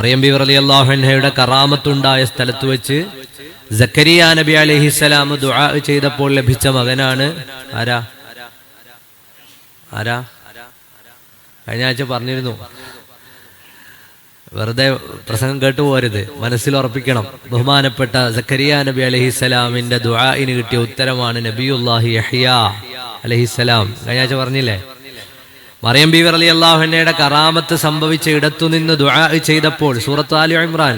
മറിയം ബീവി റളിയല്ലാഹു അൻഹയുടെ കറാമത്തുണ്ടായ സ്ഥലത്ത് വെച്ച് സക്കരിയ നബി അലൈഹിസ്സലാം ദുആ ചെയ്തപ്പോൾ ലഭിച്ച മകനാണ് ആരാ ആരാ കഴിഞ്ഞ ആഴ്ച പറഞ്ഞിരുന്നു. വെറുതെ പ്രസംഗം കേട്ടു പോരുത്, മനസ്സിൽ ഉറപ്പിക്കണം. ബഹുമാനപ്പെട്ട സക്കരിയ നബി അലൈഹിസ്സലാമിന്റെ ദുആഇന് കിട്ടിയ ഉത്തരമാണ് നബിയുല്ലാഹി യഹ്യ അലൈഹിസ്സലാം. കഴിഞ്ഞ ആഴ്ച പറഞ്ഞില്ലേ, മറിയം ബീവി റളിയല്ലാഹു അൻഹയുടെ കറാമത്ത് സംഭവിച്ച ഇടത്തുനിന്ന് ദുആ ചെയ്തപ്പോൾ സൂറത്ത് ആലി ഇമ്രാൻ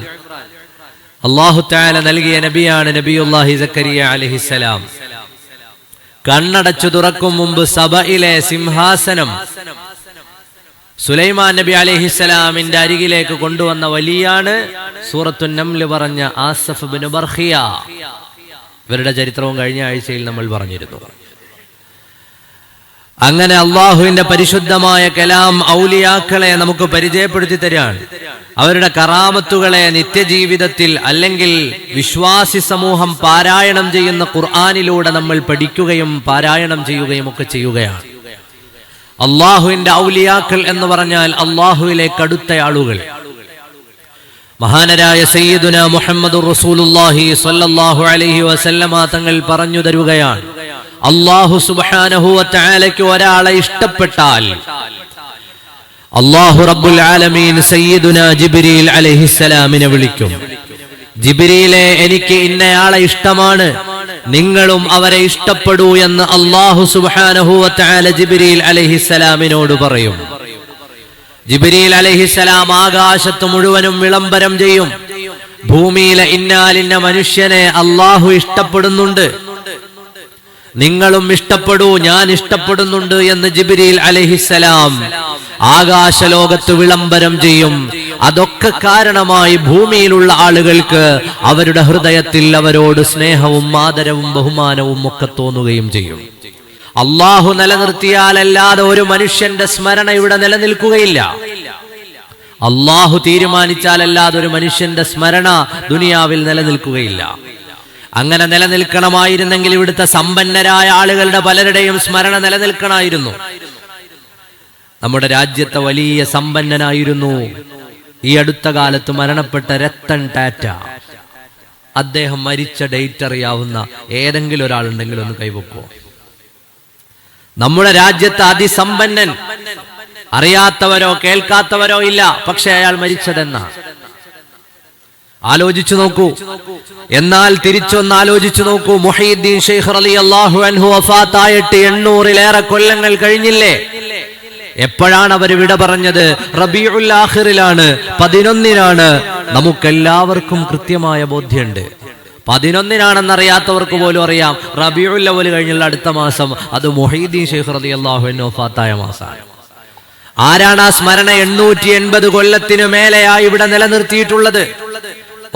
അല്ലാഹു തആല നൽകിയ നബിയാണ് നബിയുല്ലാഹി സക്കരിയ അലൈഹിസ്സലാം. കണ്ണടച്ചു തുറക്കും മുമ്പ് സബയിലെ സിംഹാസനം സുലൈമാൻ നബി അലൈഹിസ്സലാമിന്റെ അരികിലേക്ക് കൊണ്ടുവന്ന വലിയാണ് സൂറത്തുൻ നംൽ പറഞ്ഞ ആസഫ് ബിൻ ബർഖിയ. ഇവരുടെ ചരിത്രവും കഴിഞ്ഞ ആഴ്ചയിൽ നമ്മൾ പറഞ്ഞിരുന്നു. അങ്ങനെ അള്ളാഹുവിന്റെ പരിശുദ്ധമായ കലാം ഔലിയാക്കളെ നമുക്ക് പരിചയപ്പെടുത്തി തരാൻ, അവരുടെ കറാമത്തുകളെ നിത്യജീവിതത്തിൽ അല്ലെങ്കിൽ വിശ്വാസി സമൂഹം പാരായണം ചെയ്യുന്ന ഖുർആനിലൂടെ നമ്മൾ പഠിക്കുകയും പാരായണം ചെയ്യുകയും ഒക്കെ ചെയ്യുകയാണ്. അള്ളാഹുവിന്റെ ഔലിയാക്കൾ എന്ന് പറഞ്ഞാൽ അള്ളാഹുവിലേക്ക് അടുത്ത ആളുകൾ. മഹാനരായ സയ്യിദുന മുഹമ്മദുർ റസൂലുള്ളാഹി സ്വല്ലല്ലാഹു അലൈഹി വസല്ലമ തങ്ങൾ പറഞ്ഞു തരുകയാണ്, അല്ലാഹു സുബ്ഹാനഹു വ തആലയ്ക്ക് ഒരാളെ ഇഷ്ടപ്പെട്ടാൽ അല്ലാഹു റബ്ബുൽ ആലമീൻ സയ്യിദുന ജിബ്രീൽ അലൈഹിസ്സലാമിനെ വിളിക്കും. ജിബ്രീലെ, എനിക്ക് ഇന്നയാളെ ഇഷ്ടമാണ്, നിങ്ങളും അവരെ ഇഷ്ടപ്പെടൂ എന്ന് അല്ലാഹു സുബ്ഹാനഹു വ തആല ജിബ്രീൽ അലൈഹിസ്സലാമിനോട് പറയും. ജിബ്രീൽ അലൈഹിസ്സലാം ആകാശത്ത് മുഴുവനും വിളംബരം ചെയ്യും, ഭൂമിയിലെ ഇന്നാലിന്ന മനുഷ്യനെ അല്ലാഹു ഇഷ്ടപ്പെടുന്നുണ്ട്, നിങ്ങളും ഇഷ്ടപ്പെടൂ, ഞാൻ ഇഷ്ടപ്പെടുന്നുണ്ട് എന്ന് ജിബ്രീൽ അലൈഹിസ്സലാം ആകാശലോകത്ത് വിളംബരം ചെയ്യും. അതൊക്കെ കാരണമായി ഭൂമിയിലുള്ള ആളുകൾക്ക് അവരുടെ ഹൃദയത്തിൽ അവരോട് സ്നേഹവും ആദരവും ബഹുമാനവും ഒക്കെ തോന്നുകയും ചെയ്യും. അള്ളാഹു നിലനിർത്തിയാലല്ലാതെ ഒരു മനുഷ്യന്റെ സ്മരണ ഇവിടെ നിലനിൽക്കുകയില്ല. അള്ളാഹു തീരുമാനിച്ചാലല്ലാതെ ഒരു മനുഷ്യന്റെ സ്മരണ ദുനിയാവിൽ നിലനിൽക്കുകയില്ല. അങ്ങനെ നിലനിൽക്കണമായിരുന്നെങ്കിൽ ഇവിടുത്തെ സമ്പന്നരായ ആളുകളുടെ പലരുടെയും സ്മരണ നിലനിൽക്കണമായിരുന്നു. നമ്മുടെ രാജ്യത്തെ വലിയ സമ്പന്നനായിരുന്നു ഈ അടുത്ത കാലത്ത് മരണപ്പെട്ട രത്തൻ ടാറ്റ. അദ്ദേഹം മരിച്ച ഡേറ്റ് അറിയാവുന്ന ഏതെങ്കിലും ഒരാളുണ്ടെങ്കിൽ ഒന്ന് കൈവെക്കുമോ? നമ്മുടെ രാജ്യത്തെ അതിസമ്പന്നൻ, അറിയാത്തവരോ കേൾക്കാത്തവരോ ഇല്ല, പക്ഷെ അയാൾ മരിച്ചതെന്നാ ആലോചിച്ചു നോക്കൂ. എന്നാൽ തിരിച്ചൊന്ന് ആലോചിച്ചു നോക്കൂ, മുഹയ്യിദ്ദീൻ ശൈഖ് റളിയല്ലാഹു അൻഹു വഫാത്തായിട്ട് 800-ലേറെ കൊല്ലങ്ങൾ കഴിഞ്ഞില്ലേ? എപ്പോഴാണ് അവർ വിട പറഞ്ഞത്? റബീഉൽ ആഖിറിലാണ്, 11-നാണ്. നമുക്കെല്ലാവർക്കും കൃത്യമായ ബോധ്യമുണ്ട്. 11-നാണെന്നറിയാത്തവർക്ക് പോലും അറിയാം റബീഉൽ അവ്വൽ കഴിഞ്ഞുള്ള അടുത്ത മാസം അത് മുഹയ്യിദ്ദീൻ ശൈഖ് റളിയല്ലാഹു അൻഹു വഫാത്തായ മാസമാണ്. ആരാണ് ആ സ്മരണ 880 കൊല്ലത്തിനു മേലെയായി ഇവിടെ നിലനിർത്തിയിട്ടുള്ളത്?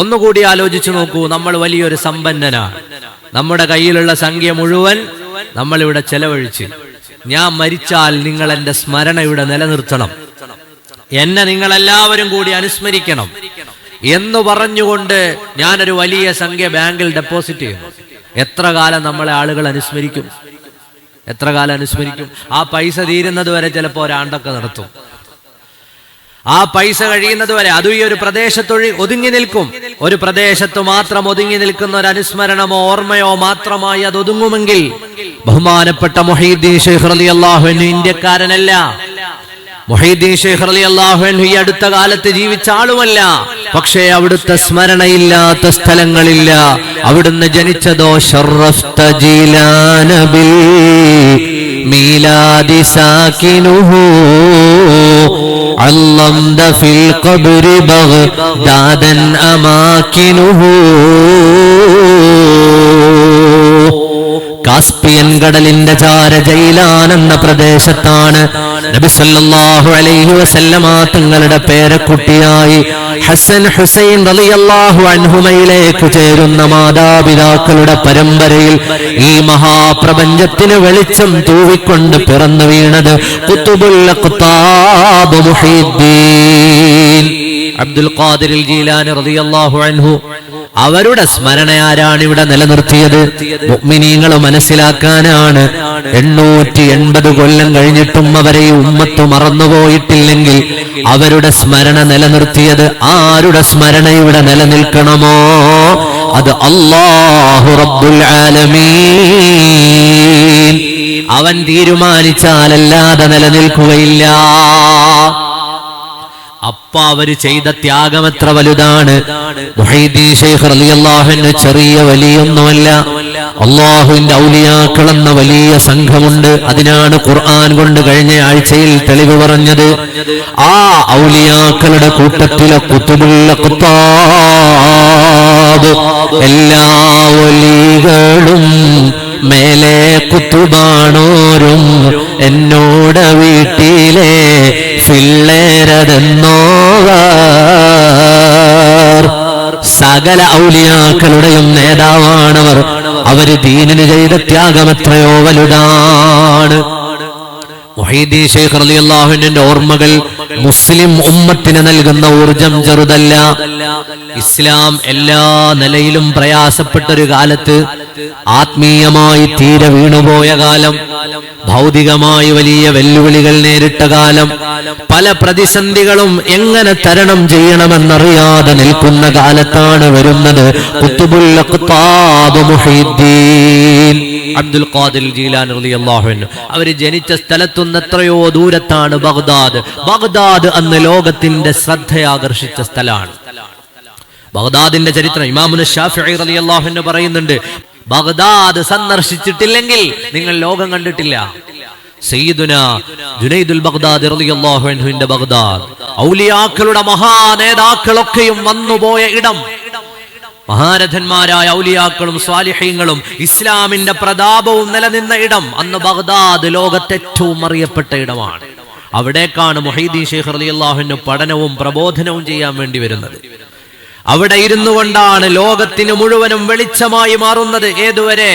ഒന്നുകൂടി ആലോചിച്ചു നോക്കൂ. നമ്മൾ വലിയൊരു സമ്പന്നനാണ്, നമ്മുടെ കയ്യിലുള്ള സംഖ്യ മുഴുവൻ നമ്മൾ ഇവിടെ ചെലവഴിച്ച്, ഞാൻ മരിച്ചാൽ നിങ്ങൾ എന്റെ സ്മരണ ഇവിടെ നിലനിർത്തണം, എന്നെ നിങ്ങളെല്ലാവരും കൂടി അനുസ്മരിക്കണം എന്ന് പറഞ്ഞുകൊണ്ട് ഞാനൊരു വലിയ സംഖ്യ ബാങ്കിൽ ഡെപ്പോസിറ്റ് ചെയ്യുന്നു. എത്ര കാലം നമ്മളെ ആളുകൾ അനുസ്മരിക്കും? എത്ര കാലം അനുസ്മരിക്കും? ആ പൈസ തീരുന്നത് വരെ ചിലപ്പോൾ ഒരാണ്ടൊക്കെ നടത്തും. ആ പൈസ കഴിയുന്നത് വരെ അതും ഈ ഒരു പ്രദേശത്തൊഴി ഒതുങ്ങി നിൽക്കും. ഒരു പ്രദേശത്ത് മാത്രം ഒതുങ്ങി നിൽക്കുന്ന ഒരു അനുസ്മരണമോ ഓർമ്മയോ മാത്രമായി അത് ഒതുങ്ങുമെങ്കിൽ ബഹുമാനപ്പെട്ട മുഹയ്യിദ്ദീൻ ശൈഖ് റളിയല്ലാഹു അൻഹു ഇന്ത്യക്കാരനല്ല. മുഹയ്യിദ്ദീൻ ശൈഖ് റളിയല്ലാഹു അൻഹു ഈ അടുത്ത കാലത്ത് ജീവിച്ച ആളുമല്ല. പക്ഷേ അവിടുത്തെ സ്മരണയില്ലാത്ത സ്ഥലങ്ങളില്ല. അവിടുന്ന് ജനിച്ചതോ ശറഫ്ത ജീലാന ബിൽ മീലാദി സാകിനുഹു അല്ലംദ ഫിൽ ഖബ്രി ബഗ്ദാദൻ അമാകിനുഹു. കാസ്പിയൻ കടലിന്റെ ചാര ജയിലാൻ എന്ന പ്രദേശത്താണ് നബി സല്ലല്ലാഹു അലൈഹി വസല്ലമ തങ്ങളുടെ പേരക്കുട്ടിയായി ഹസൻ ഹുസൈൻ റളിയല്ലാഹു അൻഹുമയിലേക്ക് ചേരുന്ന മാതാപിതാക്കളുടെ പരമ്പരയിൽ ഈ മഹാപ്രപഞ്ചത്തിന് വെളിച്ചം തൂവിക്കൊണ്ട് പിറന്നു വീണത് ഖുതുബുൽ അഖ്താബ് മുഹയ്യിദ്ദീൻ അബ്ദുൽ ഖാദിർ ജീലാനി റളിയല്ലാഹു അൻഹു. അവരുടെ സ്മരണ ആരാണ് ഇവിടെ നിലനിർത്തിയത്? മുഅ്മിനീങ്ങൾ മനസ്സിലാക്കാനാണ്. 880 കൊല്ലം കഴിഞ്ഞിട്ടും അവരെ ഉമ്മത്ത് മറന്നുപോയിട്ടില്ലെങ്കിൽ അവരുടെ സ്മരണ നിലനിർത്തിയത് ആരുടെ സ്മരണ ഇവിടെ നിലനിൽക്കണമോ അത് അല്ലാഹു റബ്ബുൽ ആലമീൻ. അവൻ തീരുമാനിച്ചാലല്ലാതെ നിലനിൽക്കുകയില്ല. അപ്പ അവര് ചെയ്ത ത്യാഗം എത്ര വലുതാണ്. മുഹീദ്ദീൻ ശൈഖ് റളിയല്ലാഹു അൻഹു ചെറിയ വലിയൊന്നുമല്ല. അല്ലാഹുവിന്റെ ഔലിയാക്കൾ എന്ന വലിയ സംഘമുണ്ട്. അതിനാണ് ഖുർആൻ കൊണ്ട് കഴിഞ്ഞ ആഴ്ചയിൽ തെളിവ് പറഞ്ഞത്. ആ ഔലിയാക്കളുടെ കൂട്ടത്തിലെ ഖുതുബുൽ അഖ്താബ് എല്ലാ വലികളും മേലെ കുത്തുബാണോരും എന്നോട് വീട്ടിലെ പിള്ളേരതെന്നോവർ. സകല ഔലിയാക്കളുടെയും നേതാവാണവർ. അവര് ദീനിന് ചെയ്ത ത്യാഗം എത്രയോ വലുതാണ്. മുഹീദ്ദീൻ ശൈഖ് റളിയല്ലാഹു അൻഹുവിന്റെ ഓർമ്മകൾ മുസ്ലിം ഉമ്മത്തിന് നൽകുന്ന ഊർജം ചെറുതല്ല. ഇസ്ലാം എല്ലാ നിലയിലും പ്രയാസപ്പെട്ടൊരു കാലത്ത്, ആത്മീയമായി തീരെ വീണുപോയ കാലം, ഭൗതികമായി വലിയ വെല്ലുവിളികൾ നേരിട്ട കാലം, പല പ്രതിസന്ധികളും എങ്ങനെ തരണം ചെയ്യണമെന്നറിയാതെ നിൽക്കുന്ന കാലത്താണ് വരുന്നത് ഖുതുബുൽ അഖ്താബ് മുഹീദ്ദീൻ അബ്ദുൽ ഖാദിർ ജീലാനി റളിയല്ലാഹു അൻഹു. അവർ ജനിച്ച സ്ഥലത്തുനിന്ന് എത്രയോ ദൂരത്താണ് ബഗ്ദാദ്. ബഗ്ദാദ് അന്ന് ലോകത്തിന്റെ ശ്രദ്ധയാകർഷിച്ച സ്ഥലമാണ്. ബഗ്ദാദിന്റെ ചരിത്രം ഇമാമുന ശാഫിഈ റളിയല്ലാഹു അൻഹു പറയുന്നുണ്ട്, ബഗ്ദാദ് സന്ദർശിച്ചിട്ടില്ലെങ്കിൽ നിങ്ങൾ ലോകം കണ്ടിട്ടില്ല. സയ്യിദുനാ ജുനൈദുൽ ബഗ്ദാദി റളിയല്ലാഹു അൻഹുവിന്റെ ബഗ്ദാദ്, ഔലിയാക്കളുടെ മഹാനേതാക്കളൊക്കെയും വന്നുപോയ ഇടം, മഹാരഥന്മാരായ ഔലിയാക്കളും സ്വാലിഹീങ്ങളും ഇസ്ലാമിന്റെ പ്രതാപവും നിലനിന്ന ഇടം. അന്ന് ബഗ്ദാദ് ലോകത്തെ ഏറ്റവും അറിയപ്പെട്ട ഇടമാണ്. അവിടേക്കാണ് മുഹീദ്ദീൻ ശൈഖ് റളിയല്ലാഹു അൻഹു പഠനവും പ്രബോധനവും ചെയ്യാൻ വേണ്ടി വരുന്നത്. അവിടെ ഇരുന്നു കൊണ്ടാണ് ലോകത്തിന് മുഴുവനും വെളിച്ചമായി മാറുന്നത്. ഏതുവരെ?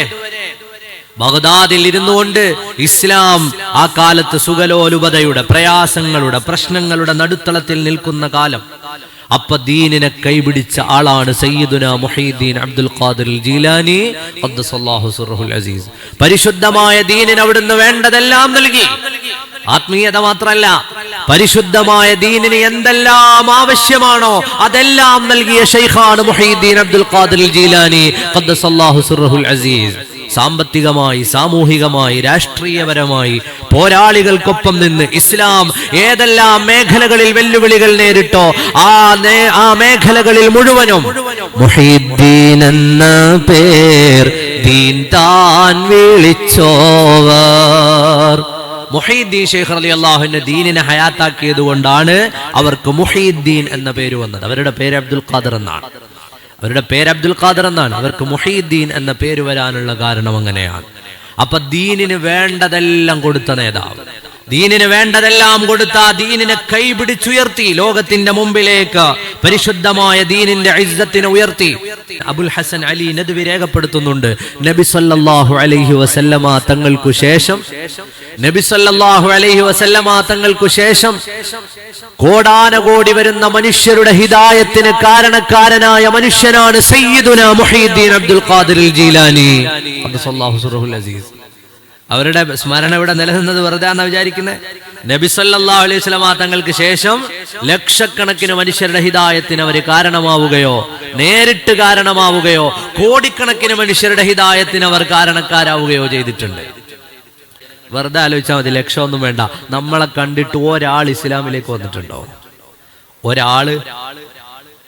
ബഗ്ദാദിൽ ഇരുന്നു കൊണ്ട് ഇസ്ലാം ആ കാലത്ത് സുഖലോലുപതയുടെ, പ്രയാസങ്ങളുടെ, പ്രശ്നങ്ങളുടെ നടുത്തളത്തിൽ നിൽക്കുന്ന കാലം. അപ്പൊ ദീനിനെ കൈപിടിച്ച ആളാണ് സയ്യിദുന മുഹീദ്ദീൻ അബ്ദുൽ ഖാദിർ ജീലാനി ഖദ്ദസല്ലാഹു സിർറഹുൽ അസീസ്. പരിശുദ്ധമായ ദീനിന് അവിടുന്ന് വേണ്ടതെല്ലാം നൽകി. ആത്മീയത മാത്രമല്ല, പരിശുദ്ധമായ ദീനിന് എന്തെല്ലാം ആവശ്യമാണോ അതെല്ലാം നൽകിയ ശൈഖാണ് മുഹീദ്ദീൻ അബ്ദുൽ ഖാദിർ ജീലാനി ഖദ്ദസല്ലാഹു സിർറഹുൽ അസീസ്. സാമ്പത്തികമായി, സാമൂഹികമായി, രാഷ്ട്രീയപരമായി പോരാളികൾക്കൊപ്പം നിന്ന് ഇസ്ലാം ഏതെല്ലാം മേഖലകളിൽ വെല്ലുവിളികൾ നേരിട്ടോ ആ മേഖലകളിൽ മുഴുവനും മുഹീദ്ദീൻ എന്ന പേർ ദീൻ താൻ വിളിച്ചോവർ. മുഹീദ്ദീൻ ശൈഖ് റളിയല്ലാഹു അൻഹു ദീനിനെ ഹയാത്താക്കിയത് കൊണ്ടാണ് അവർക്ക് മുഹീദ്ദീൻ എന്ന പേര് വന്നത്. അവരുടെ പേര് അബ്ദുൽ ഖാദിർ എന്നാണ്. അവർക്ക് മുഹീദ്ദീൻ എന്ന പേര് വരാനുള്ള കാരണം അങ്ങനെയാണ്. അപ്പൊ ദീനിന് വേണ്ടതെല്ലാം കൊടുത്ത നേതാവ്, ദീനിന് വേണ്ടതെല്ലാം കൊടുത്ത, ദീനിനെ കൈപിടിച്ചുയർത്തി ലോകത്തിന്റെ മുമ്പിലേക്ക് പരിശുദ്ധമായ ദീനിന്റെ ഇസ്സത്തിനെ ഉയർത്തി. അബുൽ ഹസൻ അലി നദ്വി രേഖപ്പെടുത്തുന്നുണ്ട്, നബി സല്ലല്ലാഹു അലൈഹി വസല്ലമ തങ്ങൾക്കു ശേഷം കോടാനകോടി വരുന്ന മനുഷ്യരുടെ ഹിദായത്തിന് കാരണക്കാരനായ മനുഷ്യനാണ് സയ്യിദുനാ മുഹീദ്ദീൻ അബ്ദുൽ ഖാദിർ ജീലാനി ഖദ്ദസല്ലാഹു സിർറഹുൽ അസീസ്. അവരുടെ സ്മരണ ഇവിടെ നിലനിന്നത് വെറുതെ എന്നാ വിചാരിക്കുന്നത്? നബി സല്ലല്ലാഹു അലൈഹി വസല്ലമ തങ്ങൾക്ക് ശേഷം ലക്ഷക്കണക്കിന് മനുഷ്യരുടെ ഹിദായത്തിന് അവർ കാരണമാവുകയോ, നേരിട്ട് കാരണമാവുകയോ, കോടിക്കണക്കിന് മനുഷ്യരുടെ ഹിദായത്തിന് അവർ കാരണക്കാരാവുകയോ ചെയ്തിട്ടുണ്ട്. വെറുതെ ആലോചിച്ചാൽ മതി, ലക്ഷമൊന്നും വേണ്ട. നമ്മളെ കണ്ടിട്ട് ഒരാൾ ഇസ്ലാമിലേക്ക് വന്നിട്ടുണ്ടോ?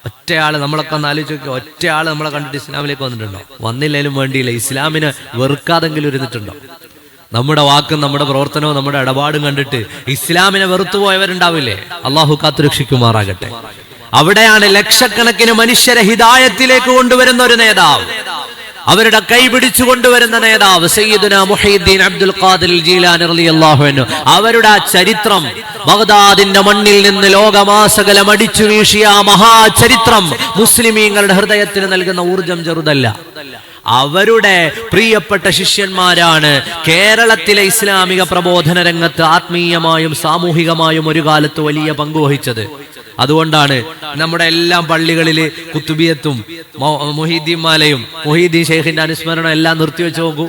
ഒറ്റയാള് നമ്മളൊക്കെ ഒന്ന് ആലോചിച്ച് നോക്കി, ഒറ്റയാള് നമ്മളെ കണ്ടിട്ട് ഇസ്ലാമിലേക്ക് വന്നിട്ടുണ്ടോ? വന്നില്ലേലും വേണ്ടിയില്ല, ഇസ്ലാമിനെ വെറുക്കാതെങ്കിലും ഇരുന്നിട്ടുണ്ടോ? നമ്മുടെ വാക്കും നമ്മുടെ പ്രവർത്തനവും നമ്മുടെ ഇടപാടും കണ്ടിട്ട് ഇസ്ലാമിനെ വെറുത്തുപോയവരുണ്ടാവില്ലേ? അള്ളാഹു കാത്തുരക്ഷിക്കുമാറാകട്ടെ. അവിടെയാണ് ലക്ഷക്കണക്കിന് മനുഷ്യരെ ഹിദായത്തിലേക്ക് കൊണ്ടുവരുന്ന ഒരു നേതാവ്, അവരുടെ കൈ പിടിച്ചു കൊണ്ടുവരുന്ന നേതാവ് സയ്യിദുനാ മുഹീദ്ദീൻ അബ്ദുൽ ഖാദിർ ജീലാനി റളിയല്ലാഹു അൻഹു. അവരുടെ ആ ചരിത്രം, ബഗ്ദാദിന്റെ മണ്ണിൽ നിന്ന് ലോകമാസകലം അടിച്ചു വീശിയ ആ മഹാചരിത്രം മുസ്ലിമീങ്ങളുടെ ഹൃദയത്തിന് നൽകുന്ന ഊർജം ചെറുതല്ല. അവരുടെ പ്രിയപ്പെട്ട ശിഷ്യന്മാരാണ് കേരളത്തിലെ ഇസ്ലാമിക പ്രബോധന രംഗത്ത് ആത്മീയമായും സാമൂഹികമായും ഒരു കാലത്ത് വലിയ പങ്കുവഹിച്ചത്. അതുകൊണ്ടാണ് നമ്മുടെ എല്ലാം പള്ളികളില് കുത്തുബിയത്തും മുഹീദ്ദീൻ മാലയും മുഹീദ്ദീൻ ശൈഖിന്റെ അനുസ്മരണം എല്ലാം നിർത്തിവെച്ച് നോക്കൂ.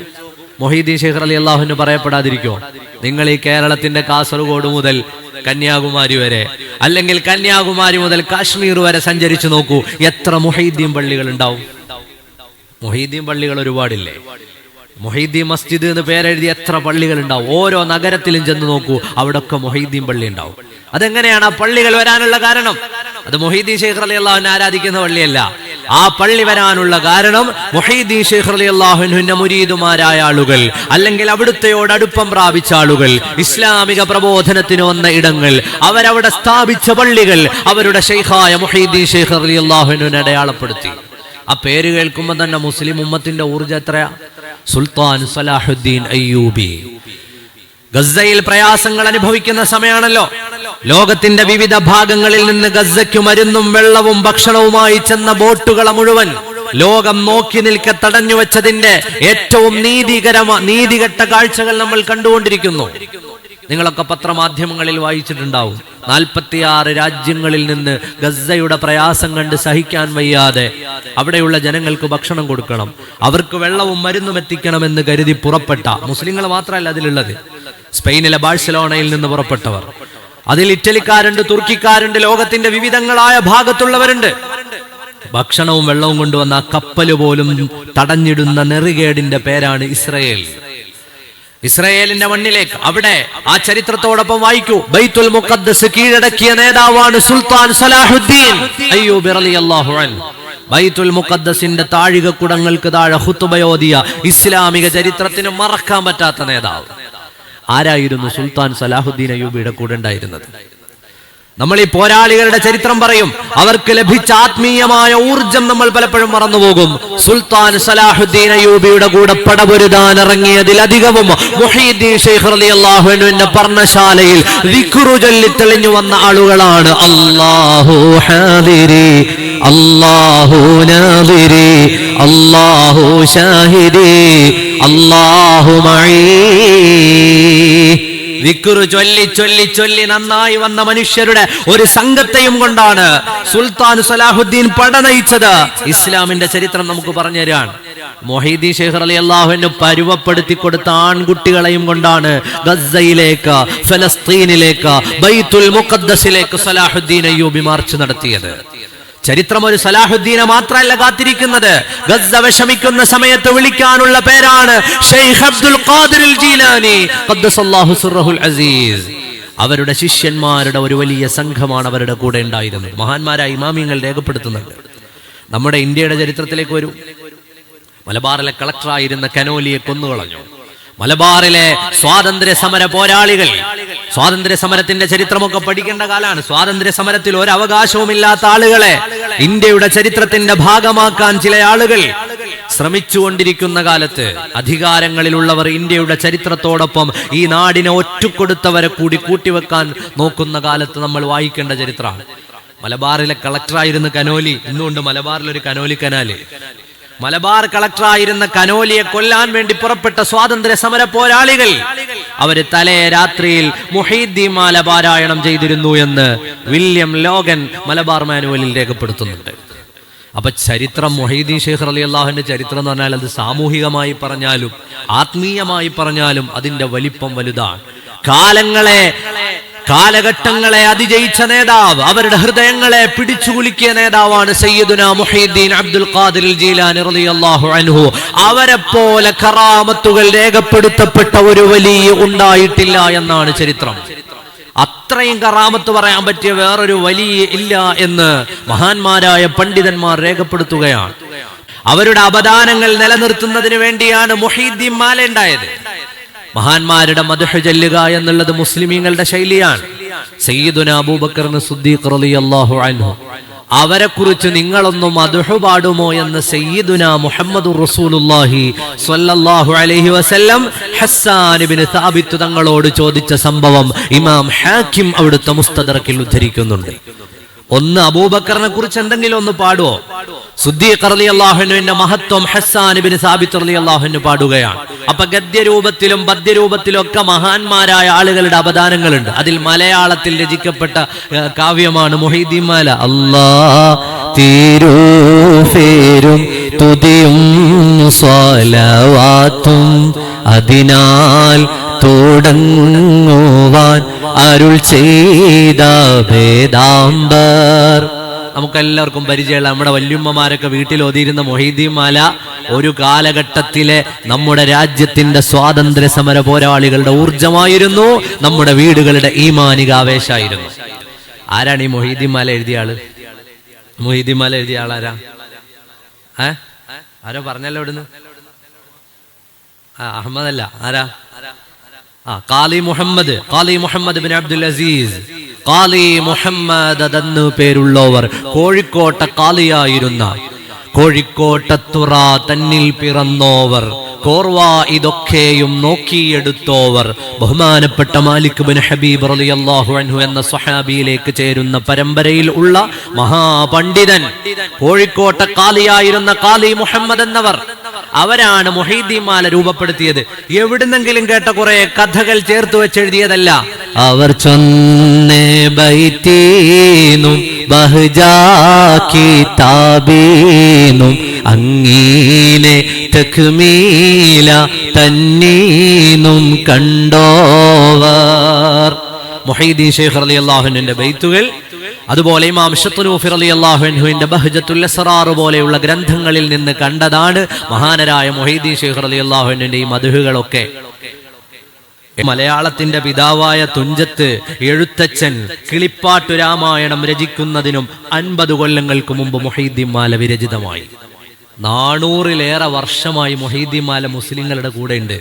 മുഹീദ്ദീൻ ശൈഖ് റളിയല്ലാഹു അൻഹു പറയപ്പെടാതിരിക്കോ? നിങ്ങൾ ഈ കേരളത്തിന്റെ കാസർഗോഡ് മുതൽ കന്യാകുമാരി വരെ അല്ലെങ്കിൽ കന്യാകുമാരി മുതൽ കാശ്മീർ വരെ സഞ്ചരിച്ചു നോക്കൂ, എത്ര മുഹീദ്ദീൻ പള്ളികൾ ഉണ്ടാവും? മുഹീദ്ദീൻ പള്ളികൾ ഒരുപാടില്ലേ? മുഹീദ്ദീൻ മസ്ജിദ് എന്ന് പേരെഴുതി എത്ര പള്ളികൾ ഉണ്ടാവും? ഓരോ നഗരത്തിലും ചെന്ന് നോക്കൂ, അവിടെ ഒക്കെ മുഹീദ്ദീൻ പള്ളി ഉണ്ടാവും. അതെങ്ങനെയാണ് ആ പള്ളികൾ വരാനുള്ള കാരണം? അത് മുഹീദ്ദീൻ ശൈഖ് റളിയല്ലാഹു അൻഹു ആരാധിക്കുന്ന പള്ളിയല്ല. ആ പള്ളി വരാനുള്ള കാരണം മുഹീദ്ദീൻ ശൈഖ് റളിയല്ലാഹു അൻഹുവിന്റെ മുരീദുമാരായ ആളുകൾ, അല്ലെങ്കിൽ അവിടുത്തെയോട് അടുപ്പം പ്രാപിച്ച ആളുകൾ, ഇസ്ലാമിക പ്രബോധനത്തിന് വന്ന ഇടങ്ങൾ, അവരവിടെ സ്ഥാപിച്ച പള്ളികൾ അവരുടെ ശൈഖായ മുഹീദ്ദീൻ ശൈഖ് റളിയല്ലാഹു അൻഹുവിനെ അടയാളപ്പെടുത്തി. ആ പേര് കേൾക്കുമ്പോൾ തന്നെ മുസ്ലിം ഉമ്മത്തിന്റെ ഊർജ്ജം എത്രയാ? സുൽത്താൻ സലാഹുദ്ദീൻ അയ്യൂബി. ഗസയിൽ പ്രയാസങ്ങൾ അനുഭവിക്കുന്ന സമയമാണല്ലോ. ലോകത്തിന്റെ വിവിധ ഭാഗങ്ങളിൽ നിന്ന് ഗസയ്ക്ക് മരുന്നും വെള്ളവും ഭക്ഷണവുമായി ചെന്ന ബോട്ടുകളെ മുഴുവൻ ലോകം നോക്കി നിൽക്കെ തടഞ്ഞു വെച്ചതിന്റെ ഏറ്റവും നീതികെട്ട കാഴ്ചകൾ നമ്മൾ കണ്ടുകൊണ്ടിരിക്കുന്നു. നിങ്ങളൊക്കെ പത്രമാധ്യമങ്ങളിൽ വായിച്ചിട്ടുണ്ടാവും. 46 രാജ്യങ്ങളിൽ നിന്ന് ഗസയുടെ പ്രയാസം കണ്ട് സഹിക്കാൻ വയ്യാതെ അവിടെയുള്ള ജനങ്ങൾക്ക് ഭക്ഷണം കൊടുക്കണം, അവർക്ക് വെള്ളവും മരുന്നും എത്തിക്കണമെന്ന് കരുതി പുറപ്പെട്ട മുസ്ലിങ്ങൾ മാത്രമല്ല അതിലുള്ളത്. സ്പെയിനിലെ ബാഴ്സലോണയിൽ നിന്ന് പുറപ്പെട്ടവർ, അതിൽ ഇറ്റലിക്കാരുണ്ട്, തുർക്കിക്കാരുണ്ട്, ലോകത്തിന്റെ വിവിധങ്ങളായ ഭാഗത്തുള്ളവരുണ്ട്. ഭക്ഷണവും വെള്ളവും കൊണ്ടുവന്ന ആ കപ്പല് പോലും തടഞ്ഞിടുന്ന നെറികേടിന്റെ പേരാണ് ഇസ്രയേൽ. ഇസ്രയേലിന്റെ മണ്ണിലേക്ക്, അവിടെ ആ ചരിത്രത്തോടൊപ്പം വായിക്കൂ, ബൈത്തുൽ മുഖദ്ദസ് കീഴടക്കിയ നേതാവാണ് സുൽത്താൻ സലാഹുദ്ദീൻ അയ്യൂബി റളിയല്ലാഹു അൻഹു. ബൈത്തുൽ മുഖദ്ദസിന്റെ താഴികക്കുടങ്ങൾക്ക് താഴെ ഖുതുബയോദിയ ഇസ്ലാമിക ചരിത്രത്തിന് മറക്കാൻ പറ്റാത്ത നേതാവ് ആരായിരുന്നു? സുൽത്താൻ സലാഹുദ്ദീൻ അയ്യൂബിയുടെ കൂടെ ഉണ്ടായിരുന്നത്. നമ്മൾ ഈ പോരാളികളുടെ ചരിത്രം പറയും, അവർക്ക് ലഭിച്ച ആത്മീയമായ ഊർജം നമ്മൾ പലപ്പോഴും മറന്നുപോകും. സുൽത്താൻ സലാഹുദ്ദീൻ അയ്യൂബിയുടെ കൂടെ പടപൊരുതാൻ ഇറങ്ങിയതിലധികവും മുഹീദ്ദീൻ ശൈഖ് റളിയല്ലാഹു അൻഹുവിന്റെ പർണശാലയിൽ ദിക്റു ചൊല്ലി തെളിഞ്ഞു വന്ന ആളുകളാണ്. അല്ലാഹു ഹാദിരി അല്ലാഹു നാദിരി അല്ലാഹു ഷാഹിദി അല്ലാഹു മഈ. ദിക്റ് ചൊല്ലി ചൊല്ലി ചൊല്ലി നന്നായി വന്ന മനുഷ്യരുടെ ഒരു സംഘത്തെയും കൊണ്ടാണ് സുൽത്താൻ സലാഹുദ്ദീൻ പട നയിച്ചത്. ഇസ്ലാമിന്റെ ചരിത്രം നമുക്ക് പറഞ്ഞു തരാൻ മുഹീദ്ദീൻ ശൈഖ് റളിയല്ലാഹു അൻഹു പരുവപ്പെടുത്തി കൊടുത്ത ആൺകുട്ടികളെയും കൊണ്ടാണ് ഗസയിലേക്ക്, ഫലസ്തീനിലേക്ക്, ബൈത്തുൽ മുഖദ്ദസിലേക്ക് സലാഹുദ്ദീൻ അയ്യൂബി മാർച്ച് നടത്തിയത്. ചരിത്രം ഒരു സലാഹുദ്ദീനെ മാത്രമല്ല കാത്തിരിക്കുന്നത്. ഗസ വിഷമിക്കുന്ന സമയത്ത് വിളിക്കാനുള്ള പേരാണ് ഷെയ്ഖ് അബ്ദുൽ ഖാദിർ ജീലാനി ഖദ്ദസല്ലാഹു സിർറഹുൽ അസീസ്. അവരുടെ ശിഷ്യന്മാരുടെ ഒരു വലിയ സംഘമാണ് അവരുടെ കൂടെ ഉണ്ടായിരുന്നത്. മഹാന്മാരായ ഇമാമിങ്ങൾ രേഖപ്പെടുത്തുന്നുണ്ട്. നമ്മുടെ ഇന്ത്യയുടെ ചരിത്രത്തിലേക്ക് വരൂ. മലബാറിലെ കളക്ടറായിരുന്ന കനോലിയെ കൊന്നുകളഞ്ഞു. മലബാറിലെ സ്വാതന്ത്ര്യ സമര പോരാളികൾ, സ്വാതന്ത്ര്യ സമരത്തിന്റെ ചരിത്രമൊക്കെ പഠിക്കേണ്ട കാലാണ്. സ്വാതന്ത്ര്യ സമരത്തിൽ ഒരു അവകാശവുമില്ലാത്ത ആളുകളെ ഇന്ത്യയുടെ ചരിത്രത്തിന്റെ ഭാഗമാക്കാൻ ചില ആളുകൾ ശ്രമിച്ചുകൊണ്ടിരിക്കുന്ന കാലത്ത്, അധികാരങ്ങളിലുള്ളവർ ഇന്ത്യയുടെ ചരിത്രത്തോടൊപ്പം ഈ നാടിനെ ഒറ്റുകൊടുത്തവരെ കൂടി കൂട്ടിവെക്കാൻ നോക്കുന്ന കാലത്ത് നമ്മൾ വായിക്കേണ്ട ചരിത്രമാണ്. മലബാറിലെ കളക്ടറായിരുന്ന കനോലി, ഇന്നുകൊണ്ട് മലബാറിലൊരു കനോലി കനാല്. മലബാർ കളക്ടറായിരുന്ന കനോലിയെ കൊല്ലാൻ വേണ്ടി പുറപ്പെട്ട സ്വാതന്ത്ര്യ സമര പോരാളികൾ അവര് തലേ രാത്രിയിൽ മുഹീദ്ദീൻ മാല പാരായണം ചെയ്തിരുന്നു എന്ന് വില്യം ലോഗൻ മലബാർ മാനുവലിൽ രേഖപ്പെടുത്തുന്നുണ്ട്. അപ്പൊ ചരിത്രം, മുഹീദ്ദീൻ ശൈഖ് റളിയല്ലാഹു അൻഹുവിന്റെ ചരിത്രം എന്ന് പറഞ്ഞാൽ അത് സാമൂഹികമായി പറഞ്ഞാലും ആത്മീയമായി പറഞ്ഞാലും അതിന്റെ വലിപ്പം വലുതാണ്. കാലഘട്ടങ്ങളെ അതിജയിച്ച നേതാവ്, അവരുടെ ഹൃദയങ്ങളെ പിടിച്ചുകുലുക്കിയ നേതാവാണ് സയ്യിദുനാ മുഹീദ്ദീൻ അബ്ദുൽ ഖാദിർ ജീലാനി റളിയല്ലാഹു അൻഹു. അവരെ പോലെ കറാമത്തുകൾ രേഖപ്പെടുത്തപ്പെട്ട ഒരു വലിയ ഉണ്ടായിട്ടില്ല എന്നാണ് ചരിത്രം. അത്രയും കറാമത്ത് പറയാൻ പറ്റിയ വേറൊരു വലിയ ഇല്ല എന്ന് മഹാന്മാരായ പണ്ഡിതന്മാർ രേഖപ്പെടുത്തുകയാണ്. അവരുടെ അപദാനങ്ങൾ നിലനിർത്തുന്നതിന് വേണ്ടിയാണ് മുഹീദ്ദീൻ മാല ഉണ്ടായത്. മഹാന്മാരുടെ മദ്ഹ് ചൊല്ലുക എന്നുള്ളത് മുസ്ലിമീങ്ങളുടെ ശൈലിയാണ്. സയ്യിദുനാ അബൂബക്കർ സിദ്ദീഖ് റളിയല്ലാഹു അൻഹു, അവരെ കുറിച്ച് നിങ്ങളൊന്നും മദ്ഹ് പാടുമോ എന്ന് സയ്യിദുനാ മുഹമ്മദുർ റസൂലുള്ളാഹി സ്വല്ലല്ലാഹു അലൈഹി വസല്ലം ഹസ്സാൻ ഇബ്നു സാബിത്ത് തങ്ങളോട് ചോദിച്ച സംഭവം ഇമാം ഹാക്കിം അവിടുത്തെ മുസ്തദറക്കിൽ ഉദ്ധരിക്കുന്നുണ്ട്. ഒന്ന്, അബൂബക്കറിനെ കുറിച്ച് എന്തെങ്കിലും ഒന്ന് പാടുവോ? സിദ്ദീഖ് റളിയല്ലാഹു അൻഹുവിന്റെ മഹത്വം ഹസ്സാൻ ഇബ്നു സാബിത്ത് റളിയല്ലാഹു അൻഹു പാടുകയാണ്. അപ്പൊ ഗദ്യരൂപത്തിലും പദ്യരൂപത്തിലും ഒക്കെ മഹാന്മാരായ ആളുകളുടെ അപദാനങ്ങളുണ്ട്. അതിൽ മലയാളത്തിൽ രചിക്കപ്പെട്ട കാവ്യമാണ് മുഹീദ്ദീൻ മാല. തീരൂഫേരും തുതിയും സ്വലവാത്തും അതിനാൽ തുടങ്ങുവാൻ അരുൾ ചെയ്ത വേദാംബർ. നമുക്കെല്ലാവർക്കും പരിചയമുള്ള നമ്മുടെ വല്യമ്മമാരൊക്കെ വീട്ടിൽ ഓതിയിരുന്ന മൊഹീദ്ദീൻ മാല ഒരു കാലഘട്ടത്തിലെ നമ്മുടെ രാജ്യത്തിന്റെ സ്വാതന്ത്ര്യ സമര പോരാളികളുടെ ഊർജമായിരുന്നു, നമ്മുടെ വീടുകളുടെ ഈമാനിക ആവേശമായിരുന്നു. ആരാണ് ഈ മൊഹീദ്ദീൻ മാല എഴുതിയ ആള്? മൊഹീദ്ദീൻ മാല എഴുതിയ ആളാരാ? ആരോ പറഞ്ഞല്ലോ ഇവിടുന്ന്? അഹമ്മദല്ല, ആരാ? ഖാലി മുഹമ്മദ് ബിൻ അബ്ദുൽ അസീസ്. ഖാലി മുഹമ്മദ് എന്നു പേരുള്ളവർ കോഴിക്കോട്ടെ ഖാലിയായിരുന്ന, കോഴിക്കോട്ടത്തുറ തന്നിൽ പിറന്നോവർ, കോർവ ഇതൊക്കെയും നോക്കിയെടുത്തോവർ, ബഹുമാനപ്പെട്ട മാലിക് ബിൻ ഹബീബ് റളിയല്ലാഹു അൻഹു എന്ന സ്വഹാബിയിലേക്ക് ചേരുന്ന പരമ്പരയിൽ ഉള്ള മഹാപണ്ഡിതൻ, കോഴിക്കോട്ടെ ഖാലിയായിരുന്ന ഖാലി മുഹമ്മദ് എന്നവർ. അവരാണ് മൊഹീദ്ദീൻ മാല രൂപപ്പെടുത്തിയത്. എവിടുന്നെങ്കിലും കേട്ട കുറെ കഥകൾ ചേർത്ത് വെച്ചെഴുതിയതല്ല. അവർ ചൊന്നേ ബൈത്തീനും ബഹ്ജാകിതാബീനും അങ്ങീനെ തക്മീല തന്നീനും കണ്ടോവർ. മുഹയ്യിദ്ദീൻ ശൈഖ് റളിയല്ലാഹു അൻഹുവിന്റെ ബൈത്തുകൾ, അതുപോലെ ഇമാം ശത്നൂഫി റളിയല്ലാഹു അൻഹുവിന്റെ ബഹ്ജത്തുൽ അസ്റാർ പോലെയുള്ള ഗ്രന്ഥങ്ങളിൽ നിന്ന് കണ്ടതാണ് മഹാനരായ മുഹയ്യിദ്ദീൻ ശൈഖ് റളിയല്ലാഹു അൻഹുവിന്റെ ഈ മദ്ഹുകളൊക്കെ. മലയാളത്തിന്റെ പിതാവായ തുഞ്ചത്ത് എഴുത്തച്ഛൻ കിളിപ്പാട്ടു രാമായണം രചിക്കുന്നതിനും 50 കൊല്ലങ്ങൾക്ക് മുമ്പ് മുഹയ്യിദ്ദീൻ മാല വിരചിതമായി. 400-ലേറെ വർഷമായി മുഹയ്യിദ്ദീൻ മാല മുസ്ലിങ്ങളുടെ കൂടെ ഉണ്ട്.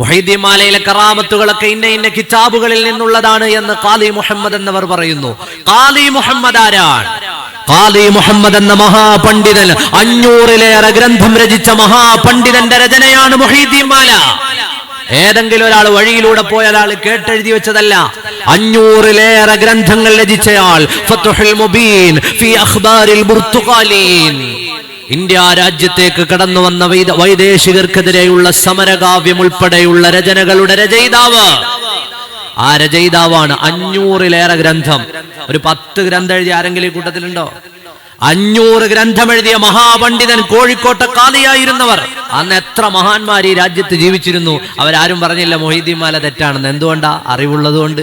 മുഹയ്യിദ്ദീൻ മാലയിലെ കറാമത്തുകളൊക്കെ ഇന്ന കിതാബുകളിൽ നിന്നുള്ളതാണ് എന്ന് ഖാലി മുഹമ്മദ് എന്നവർ പറയുന്നു. ഖാലി മുഹമ്മദ് ആരാണ്? ഖാലി മുഹമ്മദ് എന്ന മഹാപണ്ഡിതൻ 500-ലേറെ ഗ്രന്ഥം രചിച്ച മഹാപണ്ഡിതന്റെ രചനയാണ് മുഹയ്യിദ്ദീൻ മാല. ഏതെങ്കിലും ഒരാൾ വഴിയിലൂടെ പോയ ഒരാൾ കേട്ടെഴുതി വെച്ചതല്ല. 500-ലേറെ ഗ്രന്ഥങ്ങൾ രചിച്ചയാൾ. ഫത്ഹുൽ മുബീൻ ഫി അഖ്ബാരിൽ ബുർതുഖാലീൻ. ഇന്ത്യ രാജ്യത്തേക്ക് കടന്നു വന്ന വൈദേശികർക്കെതിരെയുള്ള സമരകാവ്യം ഉൾപ്പെടെയുള്ള രചനകളുടെ രചയിതാവ്. ആ രചയിതാവാണ്. 500-ലേറെ ഗ്രന്ഥം. ഒരു 10 ഗ്രന്ഥം എഴുതിയ ആരെങ്കിലും കൂട്ടത്തിലുണ്ടോ? 500 ഗ്രന്ഥം എഴുതിയ മഹാപണ്ഡിതൻ, കോഴിക്കോട്ടെ ഖാലിയായിരുന്നവർ. അന്ന് എത്ര മഹാന്മാർ ഈ രാജ്യത്ത് ജീവിച്ചിരുന്നു. അവരാരും പറഞ്ഞില്ല മുഹയ്യിദ്ദീൻ മാല തെറ്റാണെന്ന്. എന്തുകൊണ്ടാ? അറിവുള്ളതുകൊണ്ട്.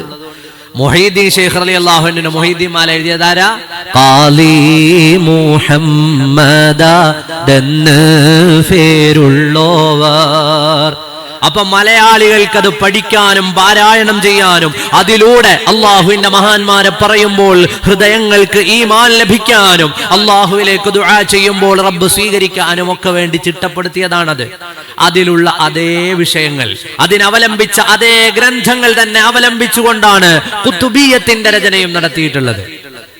മുഹയ്യിദ്ദീൻ ശൈഖ് റളിയല്ലാഹു അൻഹു മുഹയ്യിദ്ദീൻ മാല എഴുതിയതാരാ? ഖാലി മുഹമ്മദ് എന്ന് പേരുള്ളവർ. അപ്പൊ മലയാളികൾക്ക് അത് പഠിക്കാനും പാരായണം ചെയ്യാനും അതിലൂടെ അള്ളാഹുവിന്റെ മഹാന്മാരെ പറയുമ്പോൾ ഹൃദയങ്ങൾക്ക് ഈമാൻ ലഭിക്കാനും അള്ളാഹുവിലേക്ക് ദുആ ചെയ്യുമ്പോൾ റബ്ബ് സ്വീകരിക്കാനും ഒക്കെ വേണ്ടി ചിട്ടപ്പെടുത്തിയതാണത്. അതിലുള്ള അതേ വിഷയങ്ങൾ, അതിനവലംബിച്ച അതേ ഗ്രന്ഥങ്ങൾ തന്നെ അവലംബിച്ചുകൊണ്ടാണ് കുത്തുബിയ്യത്തിന്റെ രചനയും നടത്തിയിട്ടുള്ളത്.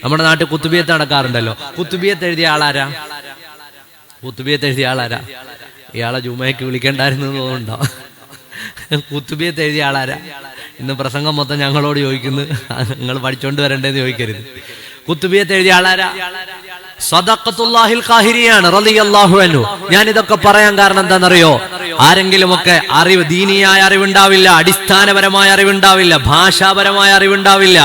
നമ്മുടെ നാട്ടിൽ കുത്തുബിയ്യത്ത് നടക്കാറുണ്ടല്ലോ. കുത്തുബിയ്യത്ത് എഴുതിയ ആളാരാ? ഇയാളെ ജുമയ്ക്ക് വിളിക്കണ്ടായിരുന്നു തോന്നുന്നുണ്ടോ? കുത്തുബിയ്യത്ത് എഴുതിയ ആളാരാ? ഇന്ന് പ്രസംഗം മൊത്തം ഞങ്ങളോട് ചോദിക്കുന്നു, നിങ്ങൾ പഠിച്ചോണ്ട് വരണ്ടേന്ന് ചോദിക്കരുത്. കുത്തുബിയ്യത്ത് എഴുതിയ ആളാരാ? സദഖത്തുല്ലാഹിൽ ഖാഹിരിയാണ് റളിയല്ലാഹു അൻഹു. ഞാൻ ഇതൊക്കെ പറയാൻ കാരണം എന്താണെന്നറിയോ? ആരെങ്കിലുമൊക്കെ അറിവ്, ദീനിയായ അറിവുണ്ടാവില്ല, അടിസ്ഥാനപരമായ അറിവുണ്ടാവില്ല, ഭാഷാപരമായ അറിവുണ്ടാവില്ല,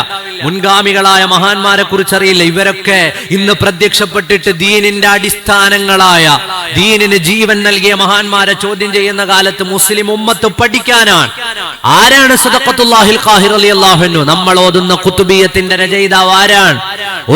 മുൻഗാമികളായ മഹാന്മാരെ കുറിച്ച് അറിയില്ല. ഇവരൊക്കെ ഇന്ന് പ്രത്യക്ഷപ്പെട്ടിട്ട് ദീനിന്റെ അടിസ്ഥാനങ്ങളായ, ദീനിന് ജീവൻ നൽകിയ മഹാന്മാരെ ചോദ്യം ചെയ്യുന്ന കാലത്ത് മുസ്ലിം ഉമ്മത്ത് പഠിക്കാനാണ്. ആരാണ് സദഖത്തുല്ലാഹിൽ ഖാഹിർ റളിയല്ലാഹു അൻഹു? നമ്മൾ ഓതുന്ന കുത്തുബിയ്യത്തിന്റെ രചയിതാവ് ആരാണ്?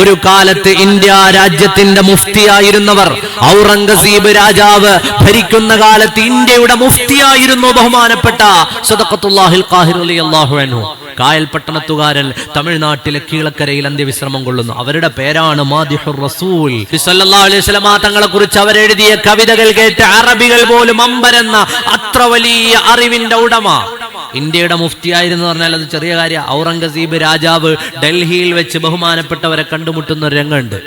ഒരു കാലത്ത് ഇന്ത്യ രാജ്യത്തിന്റെ മുഫ്തിയായിരുന്നവർ, ഔറംഗസീബ് രാജാവ് ഭരിക്കുന്ന കാലത്ത് ഇന്ത്യയുടെ മുഫ്തിയായിരുന്നു ബഹുമാനപ്പെട്ട സദഖത്തുല്ലാഹിൽ ഖാഹിർ റളിയല്ലാഹു അൻഹു. കായൽ പട്ടണത്തുകാരൻ തമിഴ്നാട്ടിലെ കീഴക്കരയിൽ അന്ത്യവിശ്രമം കൊള്ളുന്നു. അവരുടെ പേരാണ് മാദിഹുർ റസൂൽ സല്ലല്ലാഹു അലൈഹി വസല്ലം. തങ്ങളെ കുറിച്ച് അവരെഴുതിയ കവിതകൾ കേട്ട് അറബികൾ പോലും അമ്പരന്ന അത്ര വലിയ അറിവിന്റെ ഉടമ. ഇന്ത്യയുടെ മുഫ്തിയായിരുന്നു പറഞ്ഞാൽ അത് ചെറിയ കാര്യം. ഔറംഗസീബ് രാജാവ് ഡൽഹിയിൽ വെച്ച് ബഹുമാനപ്പെട്ടവരെ കണ്ടുമുട്ടുന്ന ഒരു രംഗമുണ്ട്.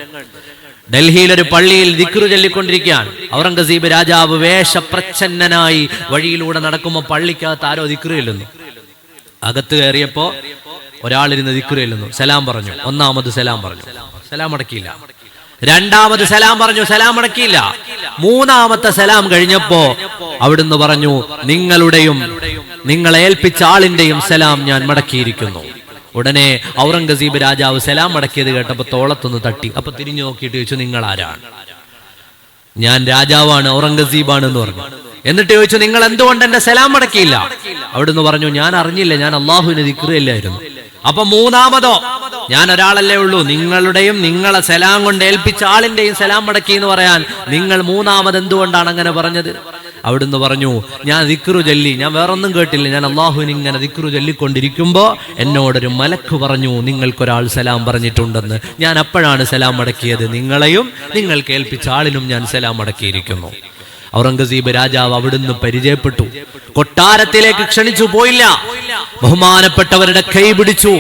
ഡൽഹിയിൽ ഒരു പള്ളിയിൽ ദിക്റ് ചൊല്ലിക്കൊണ്ടിരിക്കുകയാണ്. ഔറംഗസീബ് രാജാവ് വേഷപ്രച്ഛന്നനായി വഴിയിലൂടെ നടക്കുമ്പോൾ പള്ളിക്കകത്ത് ആരോ ദിക്റ് ചൊല്ലുന്നു. അകത്ത് കയറിയപ്പോ ഒരാളിരുന്ന് ദിക്റ് ചൊല്ലുന്നു. സലാം പറഞ്ഞു. ഒന്നാമത് സലാം പറഞ്ഞു, സലാം അടക്കിയില്ല. രണ്ടാമത് സലാം പറഞ്ഞു, സലാം അടക്കിയില്ല. മൂന്നാമത്തെ സലാം കഴിഞ്ഞപ്പോ അവിടുന്ന് പറഞ്ഞു, നിങ്ങളുടെയും നിങ്ങളെ ഏൽപ്പിച്ച ആളിന്റെയും സലാം ഞാൻ മടക്കിയിരിക്കുന്നു. ഉടനെ ഔറംഗസീബ് രാജാവ് സലാം മടക്കിയത് കേട്ടപ്പോ തോളത്തൊന്ന് തട്ടി. അപ്പൊ തിരിഞ്ഞു നോക്കിയിട്ട് ചോദിച്ചു, നിങ്ങൾ ആരാണ്? ഞാൻ രാജാവാണ്, ഔറംഗസീബാണ് എന്ന് പറഞ്ഞു. എന്നിട്ട് ചോദിച്ചു, നിങ്ങൾ എന്തുകൊണ്ട് എന്റെ സലാം മടക്കിയില്ല? അവിടുന്ന് പറഞ്ഞു, ഞാൻ അറിഞ്ഞില്ല, ഞാൻ അള്ളാഹുവിനെ ദിക്റില്ലായിരുന്നു. അപ്പൊ മൂന്നാമതോ, ഞാൻ ഒരാളല്ലേ ഉള്ളൂ, നിങ്ങളുടെയും നിങ്ങളെ സലാം കൊണ്ട് ഏൽപ്പിച്ച ആളിന്റെയും സലാം മടക്കി എന്ന് പറയാൻ നിങ്ങൾ മൂന്നാമത് എന്തുകൊണ്ടാണ് അങ്ങനെ പറഞ്ഞത്? അവിടുന്ന് പറഞ്ഞു, ഞാൻ ദിക്റു ചൊല്ലി, ഞാൻ വേറൊന്നും കേട്ടില്ല, ഞാൻ അള്ളാഹുവിന് ഇങ്ങനെ ദിക്റു ചൊല്ലിക്കൊണ്ടിരിക്കുമ്പോ എന്നോടൊരു മലക്ക് പറഞ്ഞു, നിങ്ങൾക്കൊരാൾ സലാം പറഞ്ഞിട്ടുണ്ടെന്ന്. ഞാൻ അപ്പോഴാണ് സലാം മടക്കിയത്. നിങ്ങളെയും നിങ്ങൾ കേൾപ്പിച്ച ആളിനും ഞാൻ സലാം മടക്കിയിരിക്കുന്നു. ഔറംഗസീബ് രാജാവ് അവിടുന്ന് പരിചയപ്പെട്ടു, കൊട്ടാരത്തിലേക്ക് ക്ഷണിച്ചു പോയില്ല, ബഹുമാനപ്പെട്ടവരുടെ കൈ പിടിച്ചു.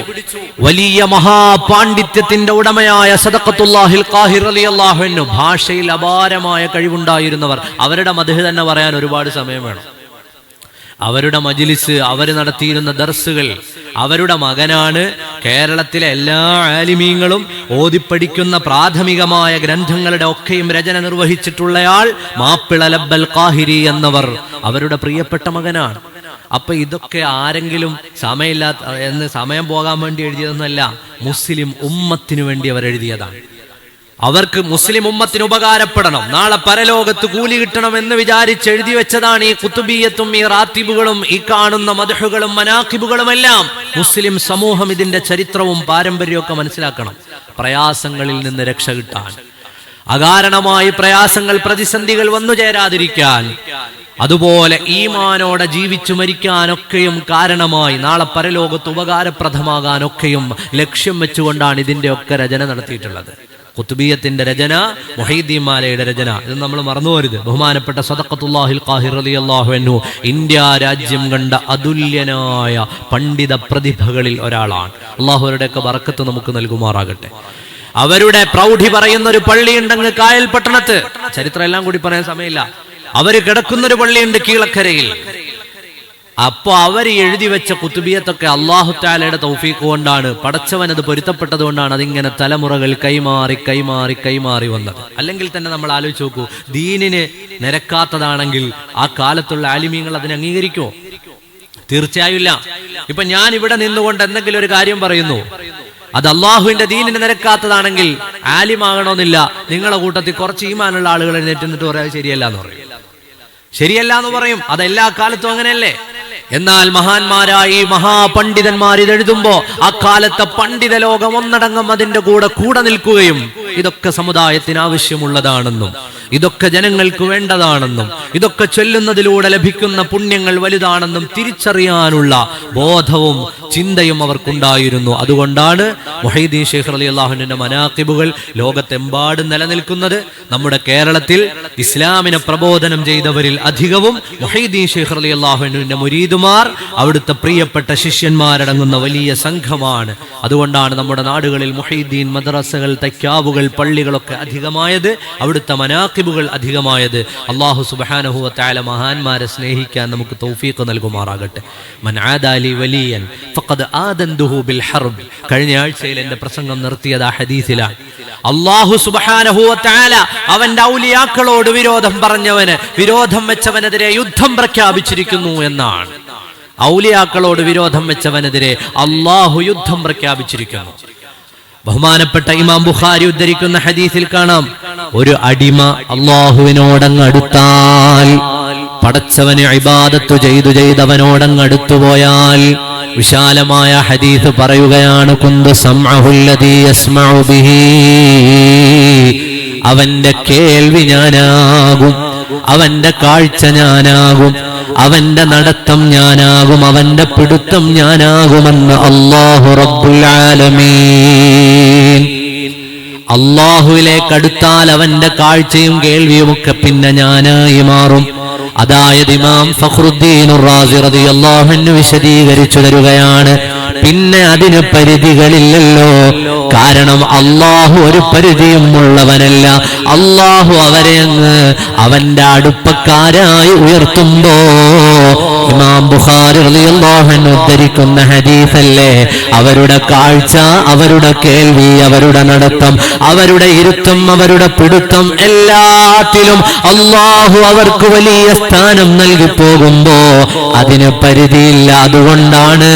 വലിയ മഹാപാണ്ഡിത്യത്തിന്റെ ഉടമയായ സദഖത്തുല്ലാഹിൽ ഖാഹിർ റളിയല്ലാഹു അൻഹു, ഭാഷയിൽ അപാരമായ കഴിവുണ്ടായിരുന്നവർ. അവരുടെ മദ്ഹ് തന്നെ പറയാൻ ഒരുപാട് സമയം വേണം. അവരുടെ മജ്ലിസ്, അവർ നടത്തിയിരുന്ന ദർസുകൾ, അവരുടെ മകനാണ് കേരളത്തിലെ എല്ലാ ആലിമീങ്ങളും ഓതിപ്പടിക്കുന്ന പ്രാഥമികമായ ഗ്രന്ഥങ്ങളുടെ ഒക്കെയും രചന നിർവഹിച്ചിട്ടുള്ളയാൾ മാപ്പിള ലബ്ബൽ ഖാഹിരി എന്നവർ അവരുടെ പ്രിയപ്പെട്ട മകനാണ്. അപ്പൊ ഇതൊക്കെ ആരെങ്കിലും സമയം പോകാൻ വേണ്ടി എഴുതിയതൊന്നല്ല, മുസ്ലിം ഉമ്മത്തിനു വേണ്ടി അവർ എഴുതിയതാണ്. അവർക്ക് മുസ്ലിം ഉമ്മത്തിന് ഉപകാരപ്പെടണം, നാളെ പരലോകത്ത് കൂലി കിട്ടണം എന്ന് വിചാരിച്ച് എഴുതി വെച്ചതാണ് ഈ കുത്തുബിയത്തും ഈ റാത്തിബുകളും ഈ കാണുന്ന മദ്ഹുകളും മനാഖിബുകളും എല്ലാം. മുസ്ലിം സമൂഹം ഇതിന്റെ ചരിത്രവും പാരമ്പര്യവും ഒക്കെ മനസ്സിലാക്കണം, പ്രയാസങ്ങളിൽ നിന്ന് രക്ഷ കിട്ടാൻ, അകാരണമായി പ്രയാസങ്ങൾ പ്രതിസന്ധികൾ വന്നു ചേരാതിരിക്കാൻ, അതുപോലെ ഈമാനോടെ ജീവിച്ചു മരിക്കാനൊക്കെയും കാരണമായി നാളെ പരലോകത്ത് ഉപകാരപ്രദമാകാനൊക്കെയും ലക്ഷ്യം വെച്ചുകൊണ്ടാണ് ഇതിന്റെ ഒക്കെ രചന നടത്തിയിട്ടുള്ളത്. ഖുത്ബിയത്തിന്റെ രചന, മുഹീദ്ദീൻ മാലയുടെ രചന, ഇത് നമ്മൾ മറന്നുപോരുത്. ബഹുമാനപ്പെട്ട സദഖത്തുല്ലാഹിൽ ഖാഹിർ റളിയല്ലാഹു അൻഹു ഇന്ത്യ രാജ്യം കണ്ട അതുല്യനായ പണ്ഡിത പ്രതിഭകളിൽ ഒരാളാണ്. അള്ളാഹു അവരുടെയൊക്കെ ബറക്കത്ത് നമുക്ക് നൽകുമാറാകട്ടെ. അവരുടെ പ്രൗഢി പറയുന്ന ഒരു പള്ളിയുണ്ടെങ്കിൽ കായൽ പട്ടണത്ത്, ചരിത്രം എല്ലാം കൂടി പറയാൻ സമയമില്ല, അവര് കിടക്കുന്നൊരു പള്ളിയുണ്ട് കീഴക്കരയിൽ. അപ്പൊ അവർ എഴുതി വെച്ച കുത്തുബിയത്തൊക്കെ അല്ലാഹു തആലയുടെ തൗഫീഖ് കൊണ്ടാണ്, പടച്ചവൻ അത് പൊരുത്തപ്പെട്ടത് കൊണ്ടാണ് അതിങ്ങനെ തലമുറകൾ കൈമാറി കൈമാറി കൈമാറി വന്നത്. അല്ലെങ്കിൽ തന്നെ നമ്മൾ ആലോചിച്ച് നോക്കൂ, ദീനിന് നിരക്കാത്തതാണെങ്കിൽ ആ കാലത്തുള്ള ആലിമീങ്ങൾ അതിനെ അംഗീകരിക്കുമോ? തീർച്ചയായും ഇല്ല. ഇപ്പൊ ഞാൻ ഇവിടെ നിന്നുകൊണ്ട് എന്തെങ്കിലും ഒരു കാര്യം പറയുന്നു, അത് അള്ളാഹുവിന്റെ ദീനിന് നിരക്കാത്തതാണെങ്കിൽ ആലിമാകണമെന്നില്ല, നിങ്ങളുടെ കൂട്ടത്തിൽ കുറച്ച് ഈമാനുള്ള ആളുകൾ എഴുന്നേറ്റ് പറയാൻ ശരിയല്ല എന്ന് പറയും, ശരിയല്ല എന്ന് പറയും. അതെല്ലാ കാലത്തും അങ്ങനെയല്ലേ? എന്നാൽ മഹാന്മാരായ ഈ മഹാപണ്ഡിതന്മാർ ഇതെഴുതുമ്പോ ആ കാലത്തെ പണ്ഡിത ലോകം ഒന്നടങ്കം അതിന്റെ കൂടെ നിൽക്കുകയും ഇതൊക്കെ സമുദായത്തിന് ആവശ്യമുള്ളതാണെന്നും ഇതൊക്കെ ജനങ്ങൾക്ക് വേണ്ടതാണെന്നും ഇതൊക്കെ ചൊല്ലുന്നതിലൂടെ ലഭിക്കുന്ന പുണ്യങ്ങൾ വലുതാണെന്നും തിരിച്ചറിയാനുള്ള ബോധവും ചിന്തയും അവർക്കുണ്ടായിരുന്നു. അതുകൊണ്ടാണ് മുഹീദ്ദീൻ ശൈഖ് റളിയല്ലാഹു അൻഹുവിന്റെ മനാഖിബുകൾ ലോകത്തെമ്പാടും നിലനിൽക്കുന്നത്. നമ്മുടെ കേരളത്തിൽ ഇസ്ലാമിനെ പ്രബോധനം ചെയ്തവരിൽ അധികവും മുഹീദ്ദീൻ ശൈഖ് റളിയല്ലാഹു അൻഹുവിന്റെ മുരീദുമാർ, അവിടുത്തെ പ്രിയപ്പെട്ട ശിഷ്യന്മാരടങ്ങുന്ന വലിയ സംഘമാണ്. അതുകൊണ്ടാണ് നമ്മുടെ നാടുകളിൽ മുഹീദ്ദീൻ മദ്രസകൾ, തയ്ക്കാവുകൾ, പള്ളികളൊക്കെ അധികമായത്, അവിടുത്തെ മനാഖിബുകൾ അധികമായത്. അല്ലാഹു സുബ്ഹാനഹു വ തആല മഹാന്മാരെ സ്നേഹിക്കാൻ നമുക്ക് തൗഫീഖ് നൽകുമാറാകട്ടെ. മൻ ആദാലി വലിയൻ ഫഖദ് ആദൻതുഹു ബിൽ ഹർബ്. കഴിഞ്ഞ ആഴ്ചയിൽ എന്റെ പ്രസംഗം നിർത്തിയത് ആ ഹദീസിലാണ്. അല്ലാഹു സുബ്ഹാനഹു വ തആല അവന്റെ ഔലിയാക്കളോട് വിരോധം പറഞ്ഞവന്, വിരോധം വെച്ചവനെതിരെ യുദ്ധം പ്രഖ്യാപിച്ചിരിക്കുന്നു എന്നാണ്. ഔലിയാക്കളോട് വിരോധം വെച്ചവനെതിരെ അല്ലാഹു യുദ്ധം പ്രഖ്യാപിച്ചിരിക്കുന്നു. ബഹുമാനപ്പെട്ട ഇമാം ബുഖാരി ഉദ്ധരിക്കുന്ന ഹദീസിൽ കാണാം, ഒരു അടിമ അല്ലാഹുവിനോടങ്ങ് അടുത്താൽ, പടച്ചവനെ ഇബാദത്ത് ചെയ്തവനോടങ്ങ് അടുത്തുപോയാൽ, വിശാലമായ ഹദീസ് പറയുകയാണ്, കുന്തു സമഅഹുല്ലദീ യസ്മഉ ബിഹി, അവന്റെ കേൾവി ഞാനാകും, അവന്റെ കാഴ്ച ഞാനാകും, അവന്റെ നടത്തം ഞാനാകും, അവന്റെ പിടുത്തം ഞാനാകുമെന്ന് അല്ലാഹു റബ്ബുൽ ആലമീൻ. അല്ലാഹുവിലേക്ക് അടുത്താൽ അവന്റെ കാഴ്ചയും കേൾവിയും ഒക്കെ പിന്നെ ഞാനായി മാറും. അതായത് ഇമാം ഫഖ്റുദ്ദീൻ റാസി റളിയല്ലാഹു അൻഹു വിശദീകരിച്ചു തരുകയാണ്, പിന്നെ അതിന് പരിധികളില്ലല്ലോ. കാരണം അല്ലാഹു ഒരു പരിധിയും ഉള്ളവനല്ല. അല്ലാഹു അവരെ അങ്ങ് അവന്റെ അടുപ്പക്കാരായി ഉയർത്തുമ്പോ, ഇമാം ബുഖാരി റളിയല്ലാഹു അൻഹു ഉദ്ധരിക്കുന്ന ഹദീസല്ലേ, അവരുടെ കാഴ്ച, അവരുടെ കേൾവി, അവരുടെ നടത്തം, അവരുടെ ഇരുത്തം, അവരുടെ പിടുത്തം, എല്ലാത്തിലും അല്ലാഹു അവർക്ക് വലിയ സ്ഥാനം നൽകി പോകുമ്പോ അതിന് പരിധിയില്ല. അതുകൊണ്ടാണ്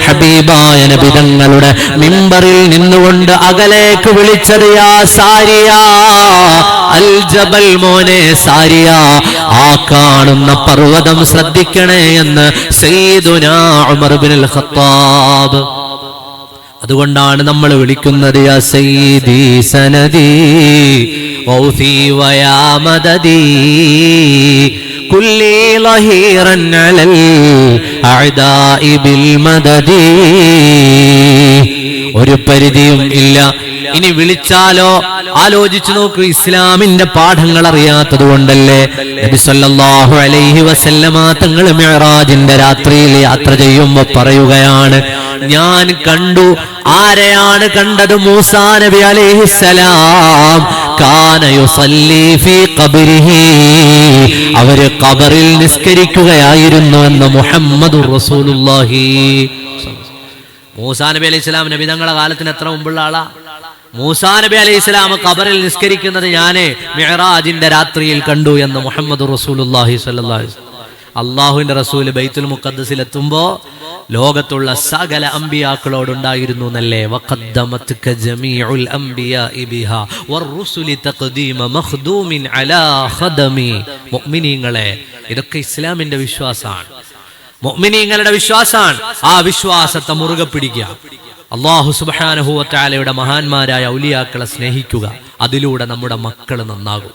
ഹബീബായ നബി തങ്ങളുടെ മിമ്പറിൽ നിന്നുകൊണ്ട് അകലേക്ക് വിളിച്ചത്, യാ സാരിയ അൽ അൽ ജബൽ, മോനെ സാരിയ, ആ കാണുന്ന പർവ്വതം ശ്രദ്ധിക്കണേ എന്ന് സയ്യിദുനാ ഉമർ ഇബ്നുൽ ഖത്താബ്. അതുകൊണ്ടാണ് നമ്മൾ വിളിക്കുന്നത് യാ സയ്യിദി സനദി ഔഫി വയാ മദദി കുല്ലി ലഹീറൻ അലൽ അഅദാഇ ബിൽ മദദി. ഒരു പരിധിയും ഇല്ല. ഇനി വിളിച്ചാലോ? ആലോചിച്ചു നോക്കൂ. ഇസ്ലാമിന്റെ പാഠങ്ങൾ അറിയാത്തത് കൊണ്ടല്ലേ നബി സല്ലല്ലാഹു അലൈഹി വസല്ലമ തങ്ങൾ മിഅ്റാജിന്റെ രാത്രിയിൽ യാത്ര ചെയ്യുമ്പോൾ പറയുകയാണ്, ഞാൻ കണ്ടു. ആരെയാണ് കണ്ടത്? മൂസാ നബി അലൈഹിസ്സലാം. കാന യുസല്ലി ഫീ ഖബരിഹി, അവര് ഖബറിൽ നിസ്കരിക്കുകയായിരുന്നു എന്ന് മുഹമ്മദുർ റസൂലുള്ളാഹി. മൂസാ നബി അലൈഹി സ്വലാം നബി തങ്ങളുടെ കാലത്തിന് എത്ര മുമ്പുള്ള ആളാ? മൂസാ നബി അലൈഹി സ്വലാം ഖബറിൽ നിസ്കരിക്കുന്നത് ഞാന് മിഅ്റാജിന്റെ രാത്രിയിൽ കണ്ടു എന്ന് മുഹമ്മദുർ റസൂലുള്ളാഹി സ്വല്ലല്ലാഹു അലൈഹി വസല്ലം. അള്ളാഹുവിന്റെ റസൂൽ ബൈത്തുൽ മുഖദ്ദസിൽ എത്തുമ്പോ ലോകത്തുള്ള സകല അമ്പിയാക്കളോടുണ്ടായിരുന്നു എന്നല്ലേ, വഖദ്ദമത്ക ജമീഉൽ അംബിയാഇ ബിഹാ വറുസുലി തഖദീമ മഖ്ദൂമിൻ അലാ ഖദമി. മുഅ്മിനീങ്ങളെ, ഇതൊക്കെ ഇസ്ലാമിന്റെ വിശ്വാസമാണ്, മുഅ്മിനീങ്ങളുടെ വിശ്വാസമാണ്. ആ വിശ്വാസത്തെ മുറുകെ പിടിക്കുക. അല്ലാഹു സുബ്ഹാനഹു വ തആലയുടെ മഹാന്മാരായ ഔലിയാക്കളെ സ്നേഹിക്കുക. അതിലൂടെ നമ്മുടെ മക്കൾ നന്നാകും,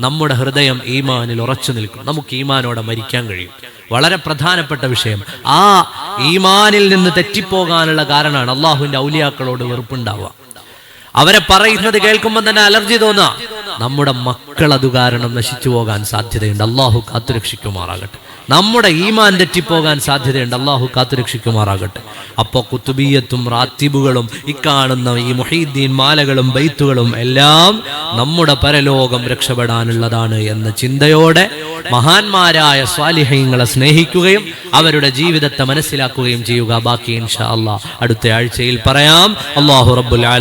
നമ്മുടെ ഹൃദയം ഈമാനിൽ ഉറച്ചു നിൽക്കും, നമുക്ക് ഈമാനോടെ മരിക്കാൻ കഴിയും. വളരെ പ്രധാനപ്പെട്ട വിഷയം. ആ ഈമാനിൽ നിന്ന് തെറ്റിപ്പോകാനുള്ള കാരണമാണ് അള്ളാഹുവിന്റെ ഔലിയാക്കളോട് വെറുപ്പുണ്ടാവുക. അവരെ പറയുന്നത് കേൾക്കുമ്പോൾ തന്നെ അലർജി തോന്നുക. നമ്മുടെ മക്കൾ അത് കാരണം നശിച്ചു പോകാൻ സാധ്യതയുണ്ട്. അള്ളാഹു കാത്തുരക്ഷിക്കുമാറാകട്ടെ. നമ്മുടെ ഈമാൻ തെറ്റിപ്പോകാൻ സാധ്യതയുണ്ട്. അള്ളാഹു കാത്തുരക്ഷിക്കുമാറാകട്ടെ. അപ്പോ കുത്തുബിയത്തും റാത്തിബുകളും ഇക്കാണുന്ന ഈ മുഹീദ്ദീൻ മാലകളും ബൈത്തുകളും എല്ലാം നമ്മുടെ പരലോകം രക്ഷപ്പെടാനുള്ളതാണ് എന്ന ചിന്തയോടെ മഹാന്മാരായ സ്വാലിഹീങ്ങളെ സ്നേഹിക്കുകയും അവരുടെ ജീവിതത്തെ മനസ്സിലാക്കുകയും ചെയ്യുക. ബാക്കി ഇൻഷാ അല്ലാഹ് അടുത്ത ആഴ്ചയിൽ പറയാം. അല്ലാഹു റബ്ബുൽ ആലമീൻ